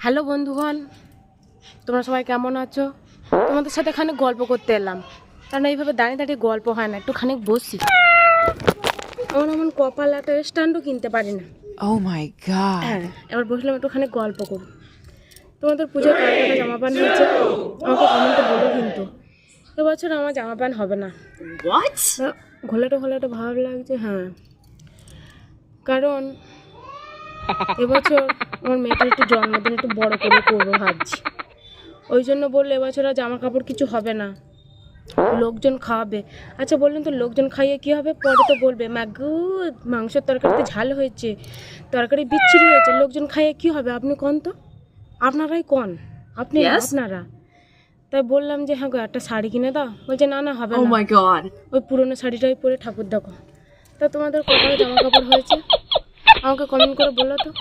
Hello বন্ধুগণ, তোমরা সবাই কেমন আছো? তোমাদের সাথে খানিক গল্প করতে এলাম, কারণ এইভাবে দাঁড়িয়ে দাঁড়িয়ে গল্প হয় না, একটু খানিক বসি। আমার এমন কপাল, একটা স্ট্যান্ডও কিনতে পারি না। Oh my god. হ্যাঁ, এবার বসলাম একটু খানিক গল্প করুন। তোমাদের পুজোয় কার কাটা জামা প্যান্ট হয়েছে আমাকে কমেন্টে বলো, কিন্তু এবছর আমার জামা প্যান্ট হবে না। What? ঘোলাটে ভাব লাগছে। হ্যাঁ, কারণ এবছর আমার মেয়েটার একটু জন্মদিন একটু বড় করে করবো ভাবছি। ওই জন্য বললে এবছর আর জামা কাপড় কিছু হবে না, লোকজন খাওয়াবে। আচ্ছা বললেন তো, লোকজন খাইয়ে কী হবে? পরে তো বলবে মাগো মাংসের তরকারিতে ঝাল হয়েছে, তরকারি বিচ্ছিরি হয়েছে, লোকজন খাইয়ে কী হবে? আপনি কন তো, আপনারাই কন, আপনি না, Yes? আপনারা। তাই বললাম যে হ্যাঁ গো একটা শাড়ি কিনে দাও। বলছে না হবে Oh না, my god. ওই পুরোনো শাড়িটাই পরে ঠাকুর দেখো। তা তোমাদের কটা জামা কাপড় হয়েছে আমাকে কমেন্ট করে বলো তো।